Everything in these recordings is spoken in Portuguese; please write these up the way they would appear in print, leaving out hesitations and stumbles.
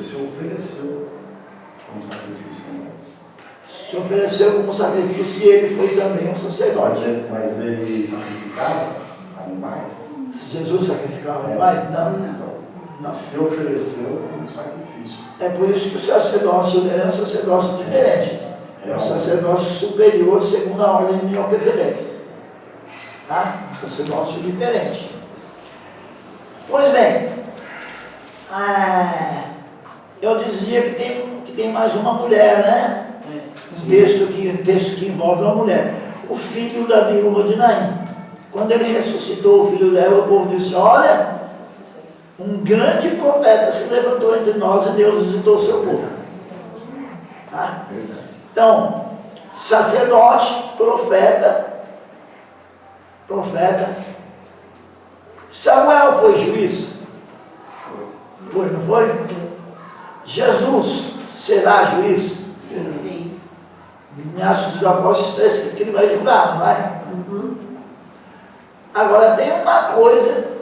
se ofereceu como sacrifício, né? Se ofereceu como sacrifício e ele foi também um sacerdote. Mas ele sacrificava animais? Se Jesus sacrificava animais? Não. Então, não. Se ofereceu como sacrifício. É por isso que o sacerdócio é um sacerdócio diferente. É um sacerdócio superior segundo a ordem de Melquisedeque. Tá? Um sacerdócio diferente. Pois bem, eu dizia que tem mais uma mulher, né? Um texto que envolve uma mulher. O filho da viúva de Naim. Quando ele ressuscitou o filho dela, o povo disse: olha, um grande profeta se levantou entre nós e Deus visitou o seu povo. Tá? Então, sacerdote, profeta. Samuel foi juiz? Foi, não foi? Jesus será juiz? Sim. Em Atos dos Apóstolos está escrito que ele vai julgar, não vai? Agora tem uma coisa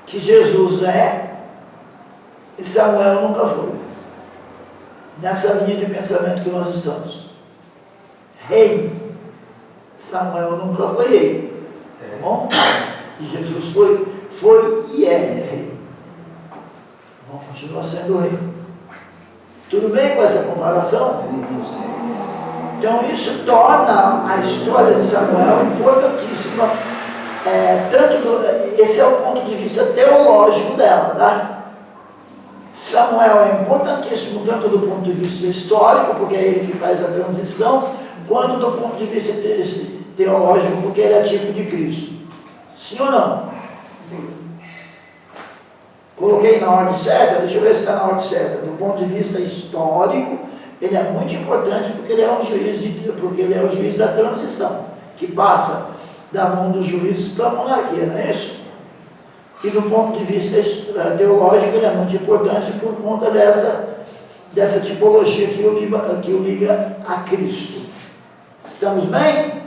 que Jesus é e Samuel nunca foi. Nessa linha de pensamento que nós estamos. Rei. Samuel nunca foi rei. Tá bom? E Jesus foi e é rei. Bom, continua sendo rei. Tudo bem com essa comparação? Então isso torna a história de Samuel importantíssima. Esse é o ponto de vista teológico dela, tá? Samuel é importantíssimo tanto do ponto de vista histórico, porque é ele que faz a transição, quanto do ponto de vista teológico, porque ele é tipo de Cristo. Sim ou não? Coloquei na ordem certa? Deixa eu ver se está na ordem certa. Do ponto de vista histórico, ele é muito importante porque ele é um juiz da transição, que passa da mão dos juízes para a monarquia, não é isso? E do ponto de vista teológico, ele é muito importante por conta dessa tipologia que o liga a Cristo. Estamos bem?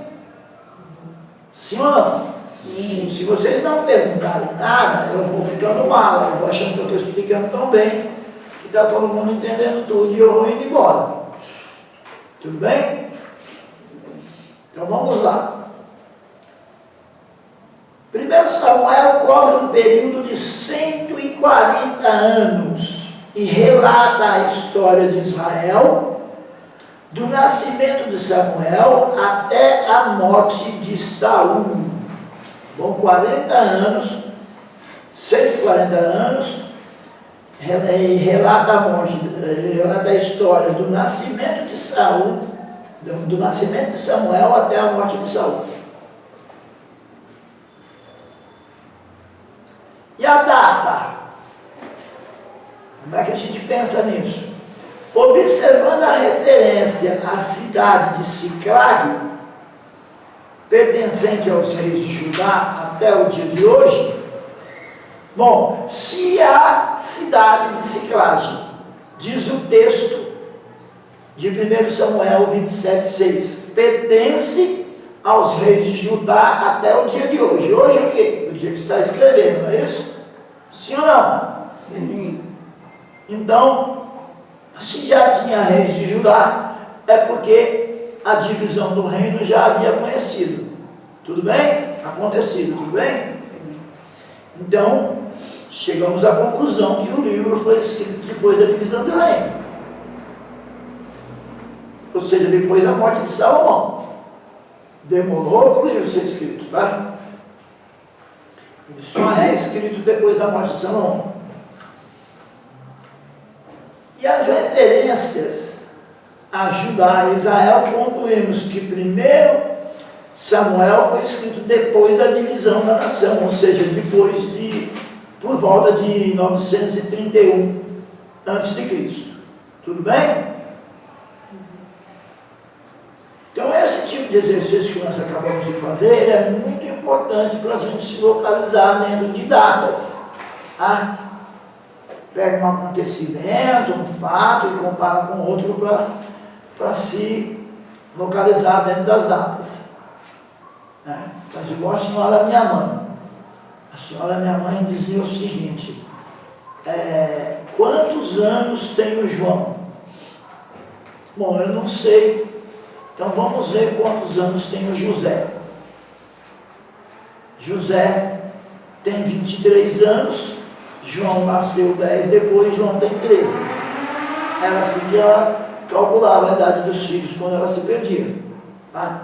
Sim ou não? Sim. Se vocês não perguntarem nada, eu vou ficando mal, eu vou achando que eu estou explicando tão bem, que está todo mundo entendendo tudo e eu vou indo embora. Tudo bem? Então vamos lá. 1 Samuel cobre um período de 140 anos e relata a história de Israel, do nascimento de Samuel até a morte de Saul. Bom, 40 anos, 140 anos, e relata a história do nascimento de Saul, do nascimento de Samuel até a morte de Saul. E a data? Como é que a gente pensa nisso? Observando a referência à cidade de Siclag, pertencente aos reis de Judá até o dia de hoje, bom, se a cidade de Siclag, diz o texto de 1 Samuel 27,6, pertence aos reis de Judá até o dia de hoje. Hoje é o quê? O dia que está escrevendo, não é isso? Sim ou não? Sim. Então, se já tinha reis de Judá, é porque a divisão do reino já havia acontecido. Tudo bem? Acontecido, tudo bem? Sim. Então, chegamos à conclusão que o livro foi escrito depois da divisão do reino. Ou seja, depois da morte de Salomão. Demorou para o livro ser escrito, tá? Ele só é escrito depois da morte de Salomão. E as referências a Judá e Israel, concluímos que primeiro Samuel foi escrito depois da divisão da nação, ou seja, por volta de 931 a.C. Tudo bem? Então esse tipo de exercício que nós acabamos de fazer, ele é muito importante para a gente se localizar dentro de datas. Tá? Pega um acontecimento, um fato e compara com outro para se localizar dentro das datas. Mas igual a senhora minha mãe. A senhora minha mãe dizia o seguinte: quantos quantos anos tem o João? Bom, eu não sei. Então vamos ver quantos anos tem o José. José tem 23 anos, João nasceu 10 depois, João tem 13. Ela seguia, calculava a idade dos filhos quando ela se perdia. Tá?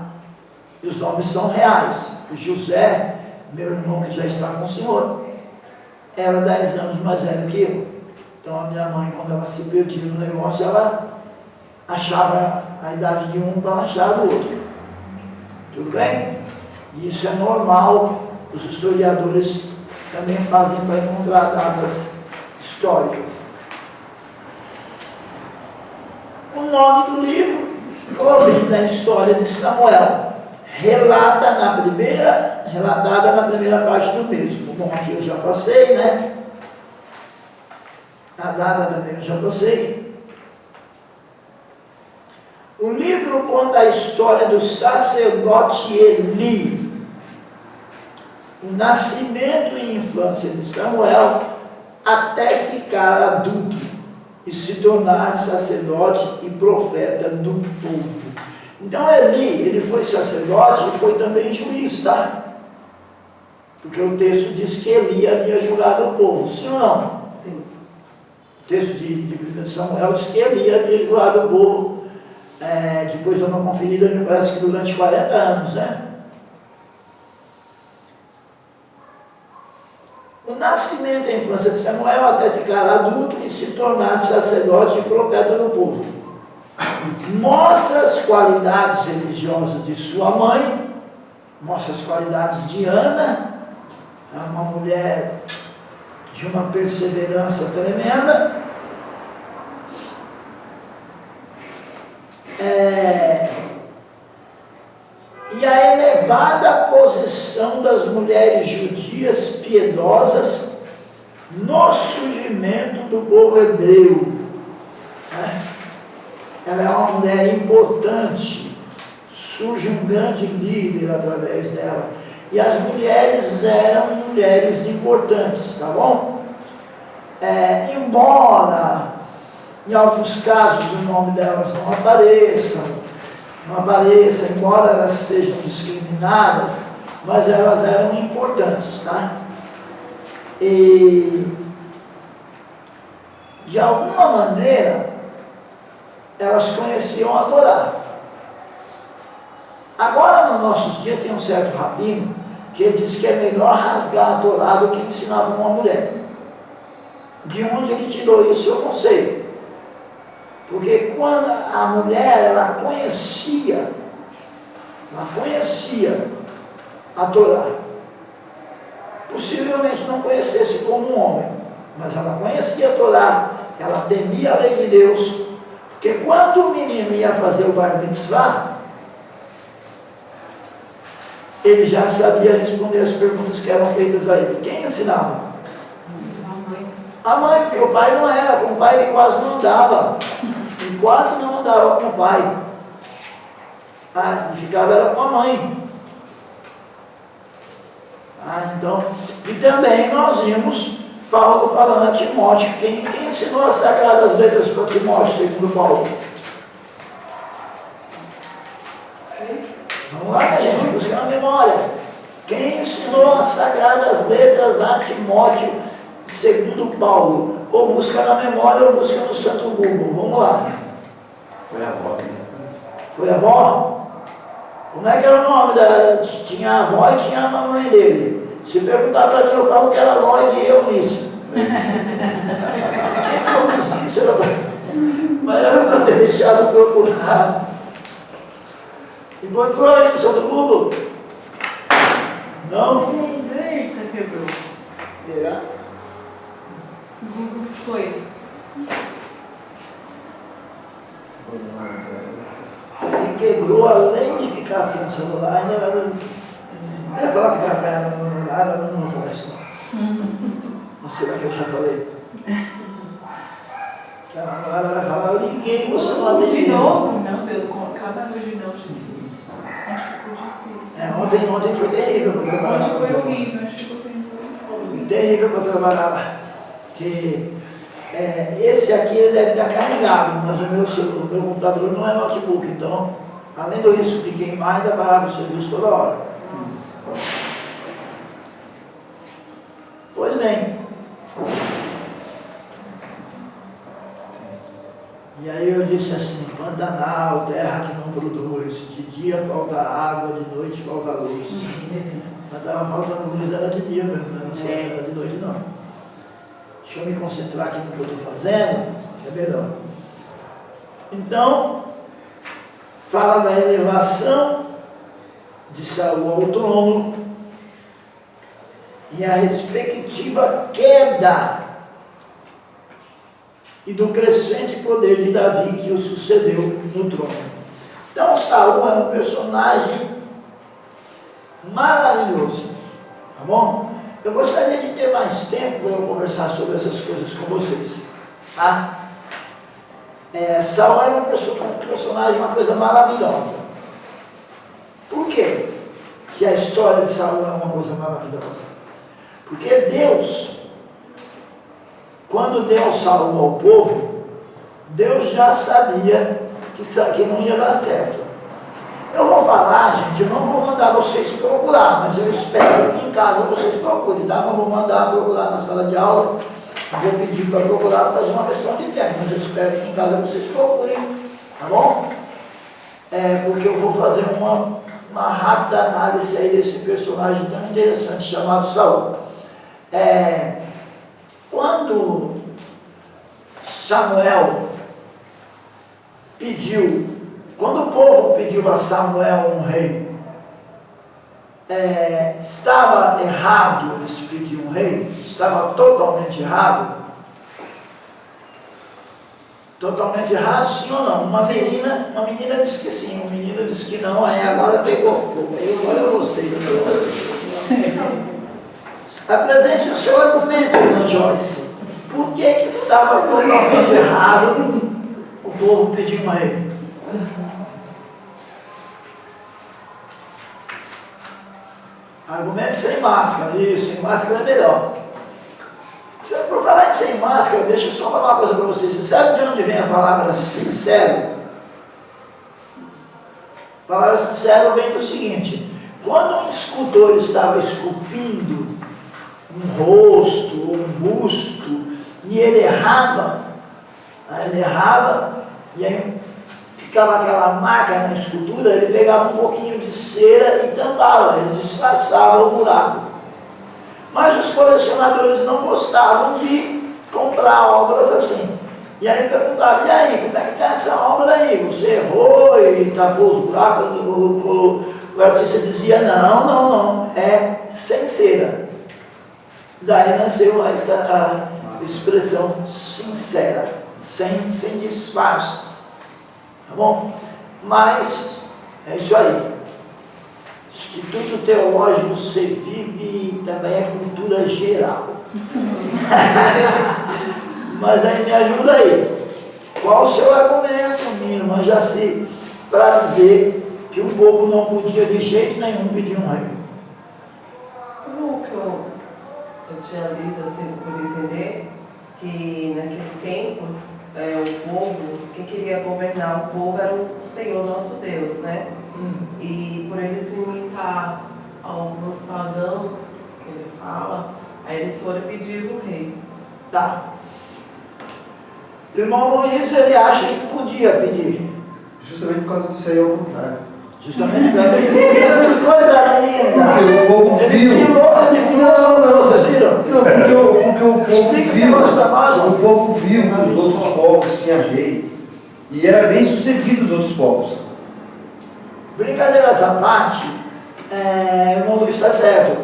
E os nomes são reais. O José, meu irmão que já está com o Senhor, era 10 anos mais velho que eu. Então a minha mãe, quando ela se perdia no negócio, ela achava a idade de um para achar do outro. Tudo bem? E isso é normal, os historiadores também fazem para encontrar datas históricas. O nome do livro provém da história de Samuel, relatada na primeira parte do mesmo. Bom, aqui eu já passei, né? A data também eu já passei. O livro conta a história do sacerdote Eli, o nascimento e infância de Samuel, até ficar adulto e se tornar sacerdote e profeta do povo. Então Eli, ele foi sacerdote e foi também juiz, tá? Porque o texto diz que Eli havia julgado o povo, sim ou não? Sim. O texto de 1 Samuel diz que Eli havia julgado o povo. Depois de uma conferida, me parece que durante 40 anos, né? O nascimento e a infância de Samuel até ficar adulto e se tornar sacerdote e profeta do povo. Mostra as qualidades religiosas de sua mãe, mostra as qualidades de Ana, uma mulher de uma perseverança tremenda. E a elevada posição das mulheres judias piedosas no surgimento do povo hebreu. Ela é uma mulher importante, surge um grande líder através dela. E as mulheres eram mulheres importantes, tá bom? Embora em alguns casos o nome delas não apareça, embora elas sejam discriminadas, mas elas eram importantes, tá? E de alguma maneira elas conheciam a Torá. Agora, nos nossos dias, tem um certo rabino que ele diz que é melhor rasgar a Torá do que ensinar para uma mulher. De onde ele tirou isso, eu não sei. Porque quando a mulher, ela conhecia a Torá. Possivelmente não conhecesse como um homem, mas ela conhecia a Torá, ela temia a lei de Deus, porque quando o menino ia fazer o bar mitzvah, ele já sabia responder as perguntas que eram feitas a ele. Quem ensinava? A mãe, porque o pai não era, com o pai ele quase não andava. Ele quase não andava com o pai. Ele ficava era com a mãe. Então, e também nós vimos Paulo falando a Timóteo, quem ensinou as sagradas letras para Timóteo, segundo Paulo? Vamos lá, né, gente? Busca na memória. Quem ensinou as sagradas letras a Timóteo, segundo Paulo? Ou busca na memória ou busca no Santo Google. Vamos lá. Foi a avó, né? Foi a avó? Como é que era o nome da... Tinha a avó e tinha a mamãe dele. Se perguntar para mim, eu falo que era Lloyd e Eunice. Quem que eu fiz isso? Mas era para ter deixado procurar. Encontrou aí no Santo Google? Não? Eita, quebrou. É. O Google foi. Se quebrou, além de ficar assim no celular, ainda vai... Eu ia falar que vai apanhar na namorada, mas não vou falar isso não. Não sei o que eu já falei. Que a namorada vai falar, eu liguei, você não atendeu. De novo? Não, deu cada vez de não, Jesus. Acho que ficou de terça. Ontem foi terrível para trabalhar. Hoje foi horrível, acho que ficou sem Terrível para trabalhar lá. Que esse aqui ele deve estar carregado, mas o meu computador não é notebook, então, além do risco de queimar, ainda parado o serviço toda hora. Pois bem. E aí eu disse assim, Pantanal, terra que não produz, de dia falta água, de noite falta luz. Mas estava faltando luz, era de dia mesmo, não era de noite não. Deixa eu me concentrar aqui no que eu estou fazendo, que é melhor. Então, fala da elevação de Saul ao trono e a respectiva queda e do crescente poder de Davi que o sucedeu no trono. Então Saul é um personagem maravilhoso, tá bom? Eu gostaria de ter mais tempo para eu conversar sobre essas coisas com vocês, tá? Saul é um personagem, uma coisa maravilhosa. Por quê que a história de Saul é uma coisa maravilhosa? Porque Deus, quando deu Saul ao povo, Deus já sabia que não ia dar certo. Eu vou falar, gente, eu não vou mandar vocês procurar, mas eu espero que em casa vocês procurem, tá? Não vou mandar procurar na sala de aula, vou pedir para procurar, mas é uma questão de tempo, mas eu espero que em casa vocês procurem, tá bom? Porque eu vou fazer uma rápida análise aí desse personagem tão interessante chamado Saul. Quando quando o povo pediu a Samuel um rei, estava errado eles pedirem um rei? Estava totalmente errado? Totalmente errado, sim ou não? Uma menina disse que sim, um menino disse que não, aí agora pegou fogo. Agora eu gostei do meu. Apresente o seu argumento, irmã Joyce. Por que estava totalmente errado o povo pedir um rei? Argumento sem máscara, isso, sem máscara é melhor. Por falar em sem máscara, deixa eu só falar uma coisa para vocês. Você sabe de onde vem a palavra sincero? A palavra sincero vem do seguinte: quando um escultor estava esculpindo um rosto ou um busto, e ele errava, e aí ficava aquela marca na escultura, ele pegava um pouquinho de cera e tampava, ele disfarçava o buraco. Mas os colecionadores não gostavam de comprar obras assim. E aí perguntavam, e aí, como é que está essa obra aí? Você errou e tapou os buracos? O artista dizia, não, é sem cera. Daí nasceu a expressão sincera, sem disfarce. Tá bom? Mas é isso aí. Instituto Teológico Sevive também é cultura geral. Mas aí me ajuda aí. Qual o seu argumento, minha irmã Jaci, para dizer que o povo não podia de jeito nenhum pedir um rei? Pelo que eu tinha lido, assim, por entender, que naquele tempo, o povo, quem queria governar o povo era o Senhor nosso Deus, né? E por eles imitar alguns pagãos, que ele fala, aí eles foram pedir um rei. Tá. Irmão Luiz, ele acha que podia pedir. Justamente por causa disso aí é o contrário. Justamente por causa disso. Que coisa linda! Porque o povo viu. Ele filou, vocês viram? Não, porque o povo Explica esse viu. negócio pra nós, ó. O povo viu que os outros povos tinham rei. E era bem sucedido os outros povos. Brincadeiras à parte, irmão Luiz está certo.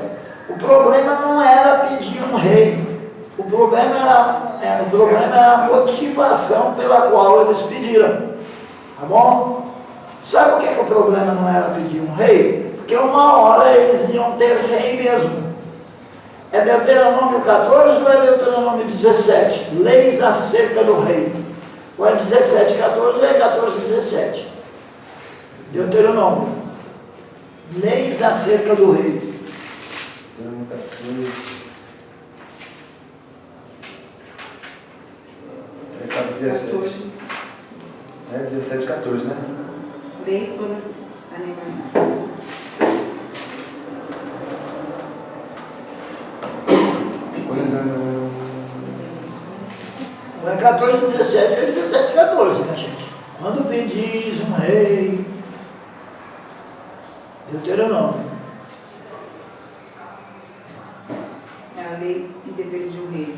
O problema não era pedir um rei. O problema era a motivação pela qual eles pediram. Tá bom? Sabe por que o problema não era pedir um rei? Porque uma hora eles iam ter rei mesmo. É Deuteronômio 14 ou é Deuteronômio 17? Leis acerca do rei. Ou é 17, 14 ou é 14, 17? Deuteronômio. Leis acerca do rei. para 17. É 17, 14, né? Lei sobre os animais. Não é 14, 17, é 17, 14, minha gente. Quando pedis um rei, Deuteronômio. É a lei e deveres de um rei.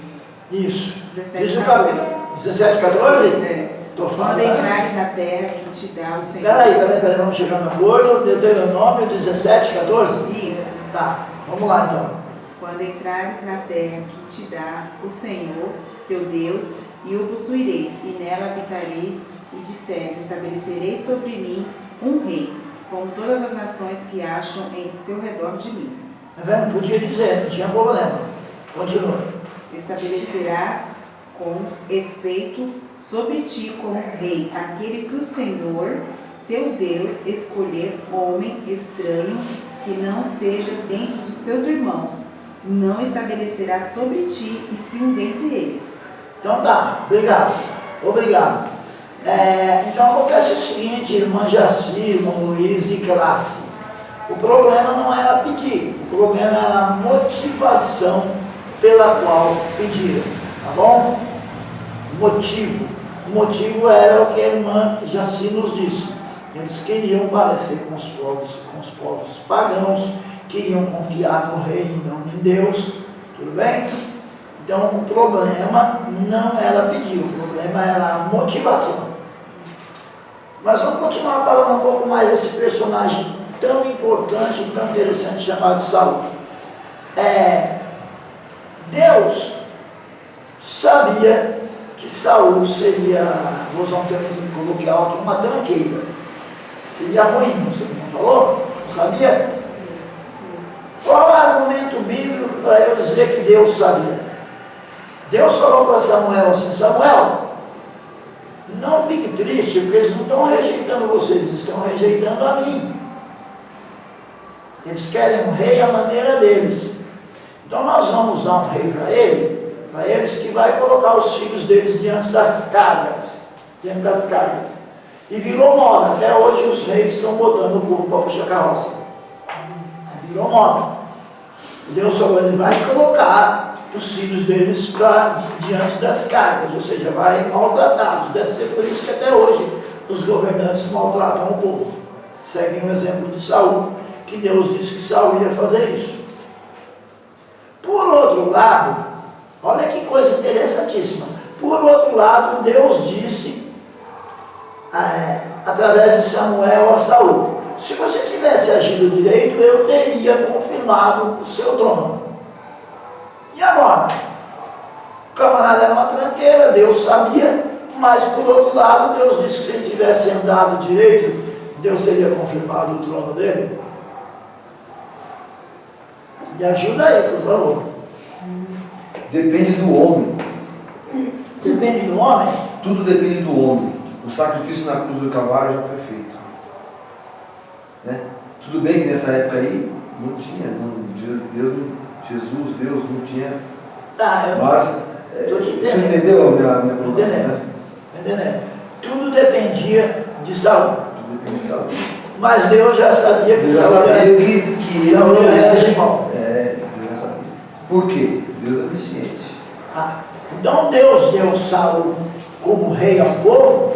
Isso. 17, Isso, 14. 17, 14? É. Estou Quando falando. entrares na terra que te dá o Senhor. Peraí, vamos chegar no acordo. Deuteronômio 17, 14? Isso. Tá, vamos lá então. Quando entrares na terra que te dá o Senhor, teu Deus, e o possuireis, e nela habitareis, e disseres, estabelecereis sobre mim um rei, como todas as nações que acham em seu redor de mim. Tá vendo? Podia dizer, não tinha problema. Continua. Estabelecerás com efeito sobre ti como rei aquele que o Senhor, teu Deus, escolher homem estranho que não seja dentre dos teus irmãos. Não estabelecerá sobre ti e sim dentre eles. Então tá, obrigado. Obrigado. Então acontece o seguinte, irmã Jaci, irmão Luiz e classe. O problema não era pedir, o problema era a motivação pela qual pediram, tá bom? O motivo era o que a irmã Jaci nos disse. Eles queriam parecer com os povos pagãos, queriam confiar no rei e não em Deus, tudo bem? Então o problema não era pedir, o problema era a motivação. Mas vamos continuar falando um pouco mais desse personagem tão importante e tão interessante chamado Saul. Deus sabia que Saul seria, vou usar um termo coloquial aqui, uma tranqueira. Seria ruim, você não falou? Não sabia? Qual é o argumento bíblico para eu dizer que Deus sabia? Deus falou para Samuel assim, Samuel, não fique triste, porque eles não estão rejeitando vocês, eles estão rejeitando a mim. Eles querem um rei à maneira deles. Então nós vamos dar um rei para eles que vai colocar os filhos deles diante das cargas. E virou moda, até hoje os reis estão botando o burro para puxar carroça. Virou moda. Deus falou, ele vai colocar os filhos deles diante das cargas, ou seja, vai maltratá-los. Deve ser por isso que até hoje os governantes maltratam o povo. Seguem o exemplo de Saul, que Deus disse que Saul ia fazer isso. Por outro lado, olha que coisa interessantíssima. Por outro lado, Deus disse, através de Samuel a Saul, se você tivesse agido direito, eu teria confirmado o seu trono. E agora? O camarada era uma tranqueira, Deus sabia, mas por outro lado, Deus disse que se ele tivesse andado direito, Deus teria confirmado o trono dele. Me ajuda aí, por favor. Depende do homem. Depende do homem? Tudo depende do homem. O sacrifício na cruz do Calvário já foi feito. Né? Tudo bem que nessa época aí não tinha, Deus não tinha. Tá, eu mas tô te você entendendo. entendeu a minha colocação, né? Entendendo? Tudo dependia de Saul. Tudo depende de Saul. Mas Deus já sabia que Deus já Saul sabia era, que Saul ele era animal. Deus já sabia. Por quê? Deus é onisciente. Então Deus deu Saul como rei ao povo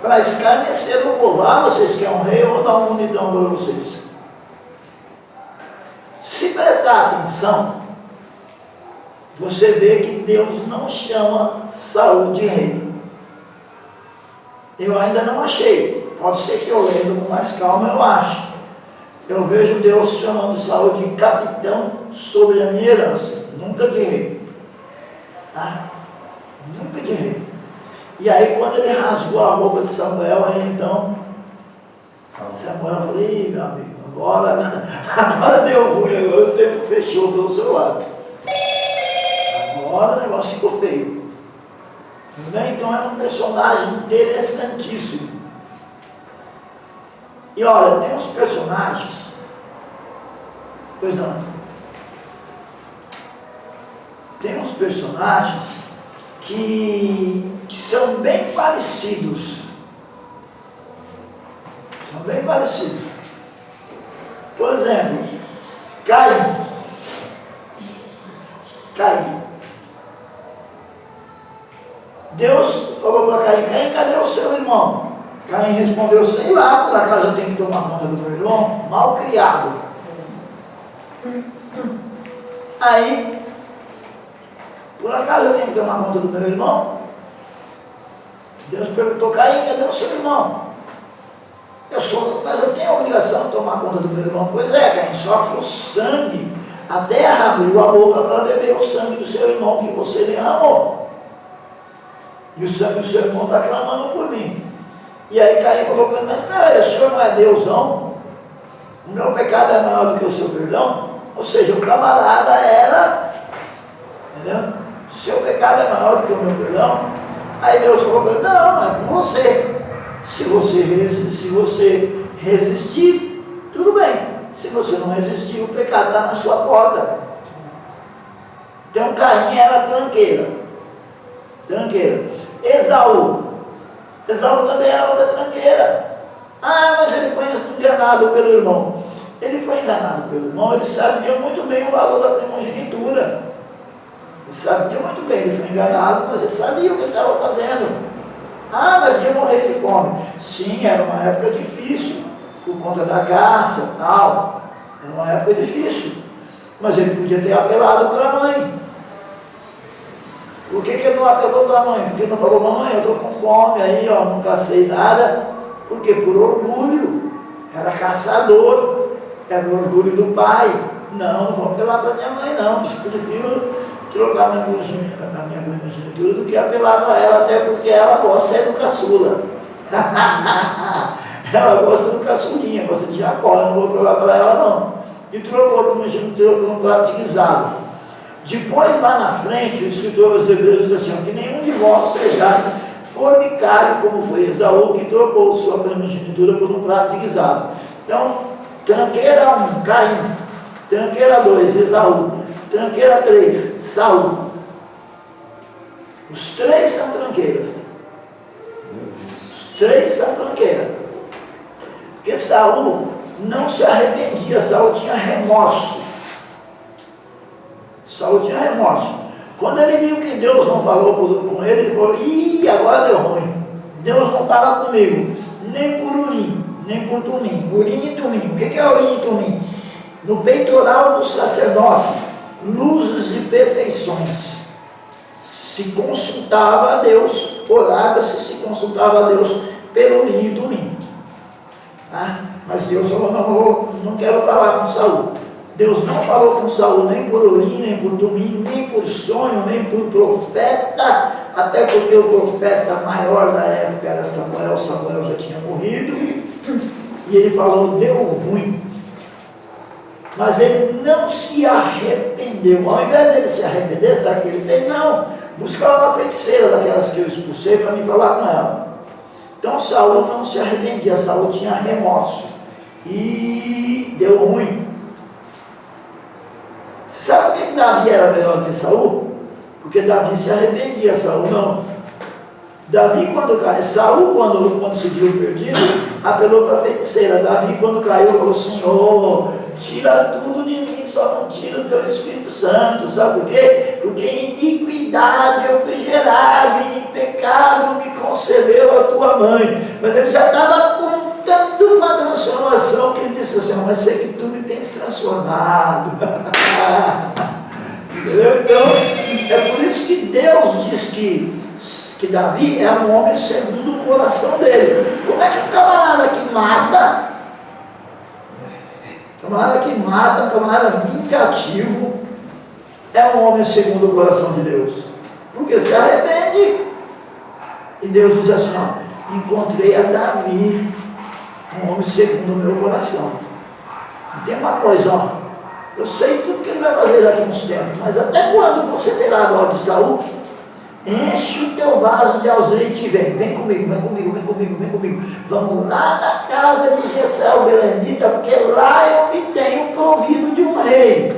para escarnecer o povo. Vocês querem um rei, eu vou dar um unidão para vocês. Se prestar atenção, você vê que Deus não chama Saul de rei. Eu ainda não achei. Pode ser que eu lendo com mais calma eu ache. Eu vejo Deus chamando Saul de capitão sobre a minha herança, nunca de rei. Nunca de rei. E aí quando ele rasgou a roupa de Samuel, aí então Samuel falou, ih, meu amigo, agora deu ruim, agora o tempo fechou pelo seu lado. Agora o negócio ficou feio. Então é um personagem interessantíssimo. E olha, tem uns personagens. Pois não. Tem uns personagens que são bem parecidos. São bem parecidos. Por exemplo, Caim. Deus falou para Caim: Caim, cadê o seu irmão? Caim respondeu: sei lá, por acaso eu tenho que tomar conta do meu irmão? Mal criado. Aí, por acaso eu tenho que tomar conta do meu irmão? Deus perguntou: Caim, cadê o seu irmão? Mas eu tenho a obrigação de tomar conta do meu irmão. Pois é, Caim, só que o sangue, a terra abriu a boca para beber o sangue do seu irmão que você derramou. E o sangue do seu irmão está clamando por mim. E aí Caim falou para ele: mas espera aí, o senhor não é Deus, não? O meu pecado é maior do que o seu perdão? Ou seja, o camarada era, entendeu? O seu pecado é maior do que o meu perdão? Aí Deus falou para ele: não, é com você. Se você resistir, tudo bem. Se você não resistir, o pecado está na sua porta. Então Caim era tranqueira. Esaú também era outra tranqueira. Ah, mas ele foi enganado pelo irmão. Ele foi enganado pelo irmão, ele sabia muito bem o valor da primogenitura. Ele sabia muito bem, ele foi enganado, mas ele sabia o que ele estava fazendo. Ah, mas ia morrer de fome. Sim, era uma época difícil, por conta da caça e tal. Era uma época difícil. Mas ele podia ter apelado para a mãe. Por que ele não apelou para a mãe? Porque ele não falou: mamãe, eu estou com fome aí, ó, não cacei nada. Porque por orgulho. Era caçador. Era o orgulho do pai. Não vou apelar para minha mãe, não. Eu prefiro trocar na minha primogenitura do que apelar para ela, até porque ela gosta do caçula. Ela gosta do caçulinha, gosta de Jacó, eu não vou apelar para ela, não. E trocou a primogenitura por um prato de guisado. Depois, lá na frente, o escritor aos Hebreus diz assim: que nenhum de vós sejais fornicário, como foi Esaú, que trocou sua primogenitura por um prato de guisado. Então, tranqueira 1, Caim. Tranqueira 2, Esaú. Tranqueira 3, Saul. Os três são tranqueiras. Os três são tranqueiras. Porque Saul não se arrependia, Saul tinha remorso. Quando ele viu que Deus não falou com ele, ele falou: ih, agora deu ruim. Deus não fala comigo, nem por Urim, nem por Tumim. Urim e Tumim. O que é Urim e Tumim? No peitoral do sacerdote, luzes e perfeições. Se consultava a Deus, orava-se, se consultava a Deus pelo Urim e Tumim. Tá? Mas Deus falou: não quero falar com Saul. Deus não falou com Saul nem por Urim, nem por Tumim, nem por sonho, nem por profeta, até porque o profeta maior da época era Samuel. Samuel já tinha morrido, e ele falou: deu ruim. Mas ele não se arrependeu. Ao invés de ele se arrepender, sabe o que ele fez? Não, buscar uma feiticeira daquelas que eu expulsei para me falar com ela. Então Saul não se arrependia, Saul tinha remorso. E deu ruim. Você sabe por que Davi era melhor que Saul? Porque Davi se arrependia, Saul não. Saul, quando se viu perdido, apelou para a feiticeira. Davi, quando caiu, falou: Senhor, tira tudo de mim, só não tira o teu Espírito Santo. Sabe por quê? Porque em iniquidade eu fui gerado, e em pecado me concebeu a tua mãe. Mas ele já estava contando uma transformação, que ele disse assim: mas sei que tu me tens transformado. Entendeu? Então, é por isso que Deus diz que Davi é um homem segundo o coração dele. Como é que um camarada que mata, um camarada vingativo, é um homem segundo o coração de Deus? Porque se arrepende. E Deus diz assim: ó, encontrei a Davi, um homem segundo o meu coração. E tem uma coisa, ó, eu sei tudo que ele vai fazer daqui uns tempos, mas até quando você terá dó de Saul? Enche o teu vaso de azeite e vem comigo. Vamos lá na casa de Jessé o belemita, porque lá eu me tenho provido de um rei.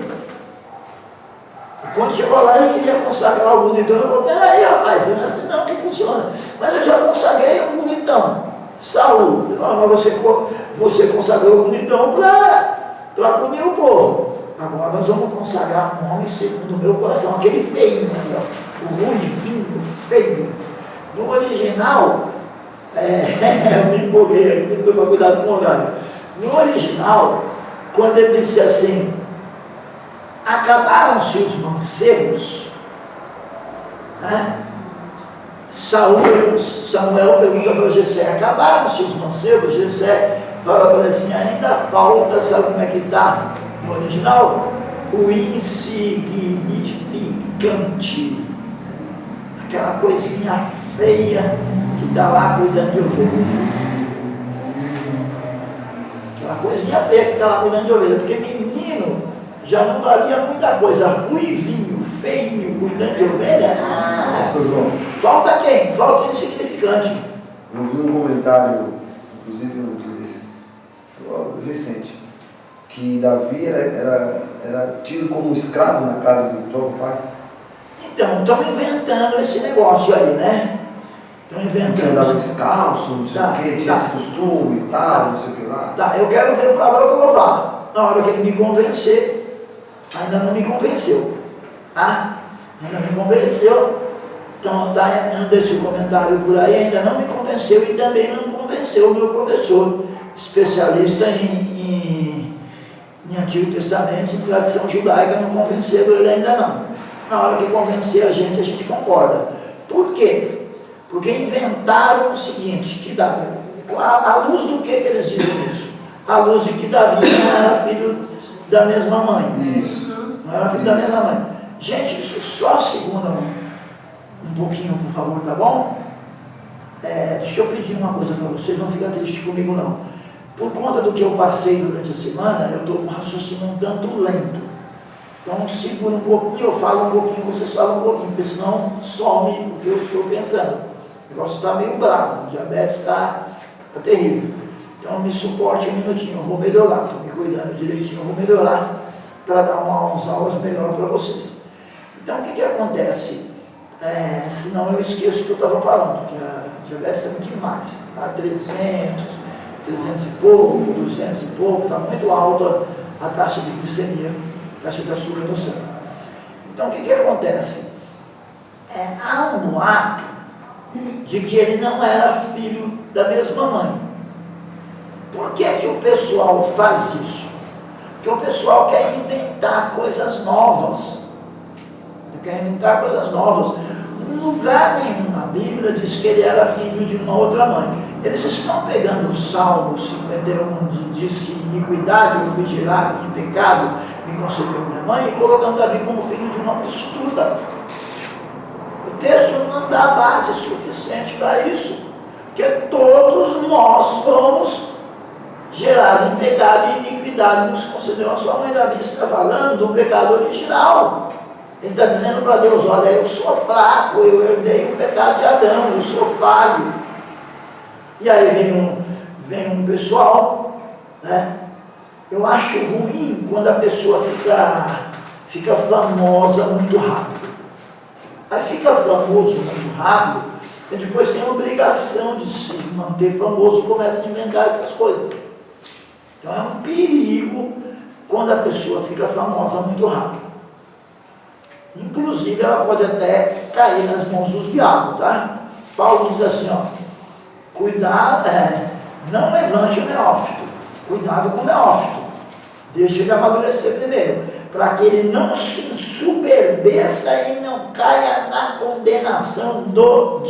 Quando chegou lá, ele queria consagrar o bonitão. Eu falei, peraí, rapaz, não é assim não que funciona. Mas eu já consagrei um bonitão, Saul. Mas você consagrou o bonitão para punir o povo. Agora nós vamos consagrar um homem segundo o meu coração, aquele feio, né? O ruivinho, feio. No original, eu me empolguei aqui, tem que tomar cuidado com o horário. No original, quando ele disse assim, acabaram-se os mancebos, né? Samuel pergunta para Jessé, acabaram-se os mancebos? Jessé fala para ele assim, ainda falta, sabe como é que está no original? O insignificante, aquela coisinha feia que está lá cuidando de ovelha. Aquela coisinha feia que está lá cuidando de ovelha, porque menino já não valia muita coisa, ruivinho, feinho, cuidando de ovelha, Pastor João, falta quem? Falta o insignificante. eu vi um comentário, inclusive no dia desse, recente, que Davi era tido como escravo na casa do próprio pai. Então, estão inventando esse negócio aí, né? Estão Porque inventando. andava descalço, não sei o que, tinha esse costume e tal, não sei o que lá. Tá, eu quero ver o Cabral provar. Na hora que ele me convencer, ainda não me convenceu. Tá? Ainda me convenceu. Então, anda esse comentário por aí, ainda não me convenceu e também não convenceu o meu professor, especialista em Antigo Testamento, em tradição judaica, não convenceu ele ainda não. Na hora que convencer a gente concorda. Por quê? Porque inventaram o seguinte, que Davi, à luz do que eles dizem isso? À luz de que Davi não era filho da mesma mãe. Isso. Não era filho da mesma mãe. Gente, isso só segunda um pouquinho, por favor, tá bom? Deixa eu pedir uma coisa para vocês, não fiquem tristes comigo não. Por conta do que eu passei durante a semana, eu estou com um raciocínio um tanto lento. Então segura um pouquinho, eu falo um pouquinho, vocês falam um pouquinho, porque senão some o que eu estou pensando. O negócio está meio bravo, o diabetes está terrível. Então me suporte um minutinho, eu vou melhorar, estou me cuidando direitinho, eu vou melhorar para dar umas aulas melhor para vocês. Então o que acontece? Senão eu esqueço o que eu estava falando, que a diabetes é muito demais, está 300 e pouco, 200 e pouco, está muito alta a taxa de glicemia, a taxa de açúcar no sangue. Então o que acontece? Há um boato de que ele não era filho da mesma mãe. Por que o pessoal faz isso? Porque o pessoal quer inventar coisas novas. Quer inventar coisas novas. Em lugar nenhum na Bíblia diz que ele era filho de uma outra mãe. Eles estão pegando o Salmo 51, onde diz que iniquidade eu fui gerado, em pecado me concebeu minha mãe, e colocando Davi como filho de uma prostituta. O texto não dá base suficiente para isso, porque todos nós fomos gerados em pecado e iniquidade nos concedeu a sua mãe. Davi está falando do pecado original. Ele está dizendo para Deus, olha, eu sou fraco, eu herdei o pecado de Adão, eu sou falho. E aí vem um pessoal, né? Eu acho ruim quando a pessoa fica famosa muito rápido. Aí fica famoso muito rápido, e depois tem a obrigação de se manter famoso e começa a inventar essas coisas. Então é um perigo quando a pessoa fica famosa muito rápido. Inclusive ela pode até cair nas mãos dos diabos, tá? Paulo diz assim, ó, cuidado, não levante o neófito, cuidado com o neófito, deixa ele amadurecer primeiro, para que ele não se ensoberbeça e não caia na condenação do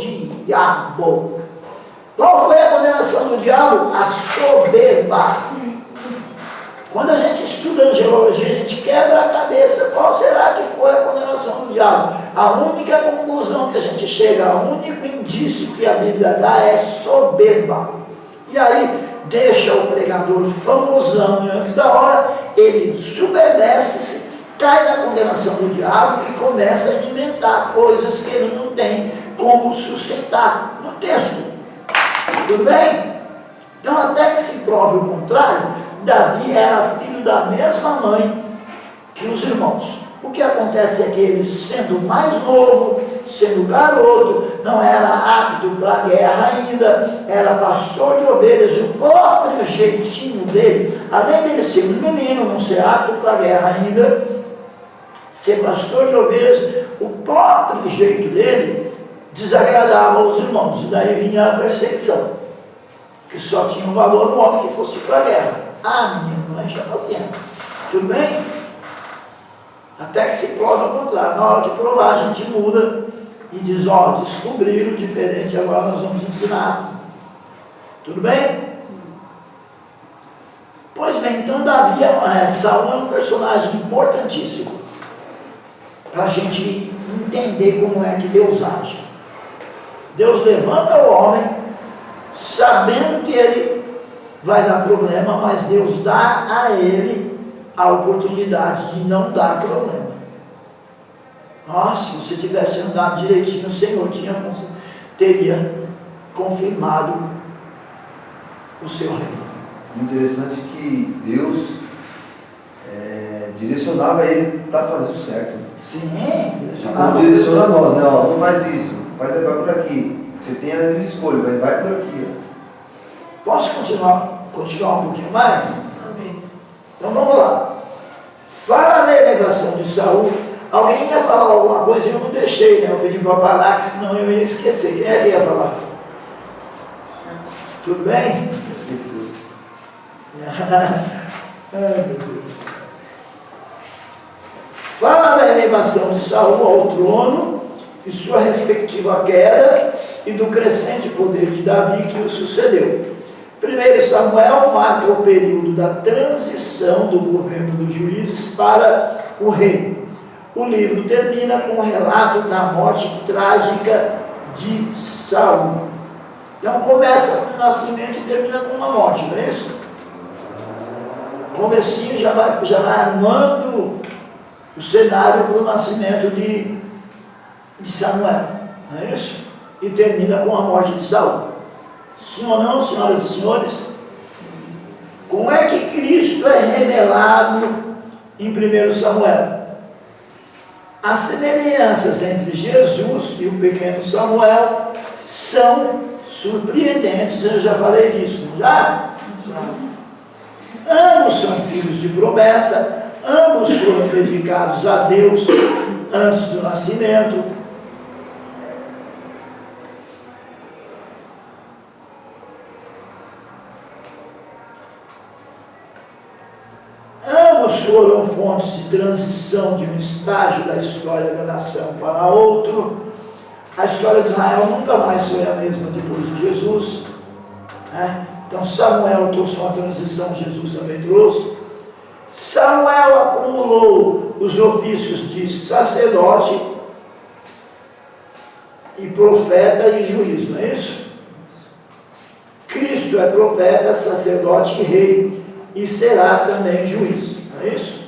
diabo. Qual foi a condenação do diabo? A soberba. Quando a gente estuda angelologia, a gente quebra a cabeça. Qual será que foi a condenação do diabo? A única conclusão que a gente chega, o único indício que a Bíblia dá é soberba. E aí, deixa o pregador famosão e antes da hora, ele soberbece-se, cai na condenação do diabo e começa a inventar coisas que ele não tem como sustentar no texto. Tudo bem? Então, até que se prove o contrário, Davi era filho da mesma mãe que os irmãos. O O que acontece é que ele, sendo mais novo, sendo garoto, não era apto para a guerra ainda, era pastor de ovelhas, e o próprio jeitinho dele, além dele ser um menino, não ser apto para a guerra ainda, ser pastor de ovelhas, o próprio jeito dele desagradava os irmãos, e daí vinha a perseguição, que só tinha um valor no homem que fosse para a guerra. Ah, menino, não enche a paciência. Tudo bem? Até que se prova ao contrário. Na hora de provar, a gente muda e diz, ó, descobriram diferente, agora nós vamos ensinar assim. Tudo bem? Pois bem, então Davi, Saul é um personagem importantíssimo para a gente entender como é que Deus age. Deus levanta o homem sabendo que ele vai dar problema, mas Deus dá a ele a oportunidade de não dar problema. Se você tivesse andado direitinho, o Senhor teria confirmado o seu reino. Interessante que Deus direcionava ele para fazer o certo. Sim, Como direciona nós, né? Ó, não faz isso, vai por aqui. Você tem a livre escolha, mas vai por aqui. Ó. Posso continuar um pouquinho mais? Amém. Então vamos lá. Fala na elevação de Saul. Alguém ia falar alguma coisa e eu não deixei, né? Eu pedi para parar, que senão eu ia esquecer. Quem é que ia falar? Tudo bem? Esqueci. Ai, meu Deus. Fala da elevação de Saul ao trono e sua respectiva queda e do crescente poder de Davi que o sucedeu. 1 Samuel marca o período da transição do governo dos juízes para o reino. O livro termina com o relato da morte trágica de Saul. Então começa com o nascimento e termina com uma morte, não é isso? Comecinho já vai armando o cenário para o nascimento de Samuel, não é isso? E termina com a morte de Saul. Sim ou não, senhoras e senhores? Como é que Cristo é revelado em 1 Samuel? As semelhanças entre Jesus e o pequeno Samuel são surpreendentes, eu já falei disso, não já? Ambos são filhos de promessa, ambos foram dedicados a Deus antes do nascimento. Ambos foram fontes de transição de um estágio da história da nação para outro. A história de Israel nunca mais foi a mesma depois de Jesus, né? Então Samuel trouxe uma transição, Jesus também trouxe. Samuel acumulou os ofícios de sacerdote e profeta e juiz, não é isso? Cristo é profeta, sacerdote e rei, e será também juiz, não é isso?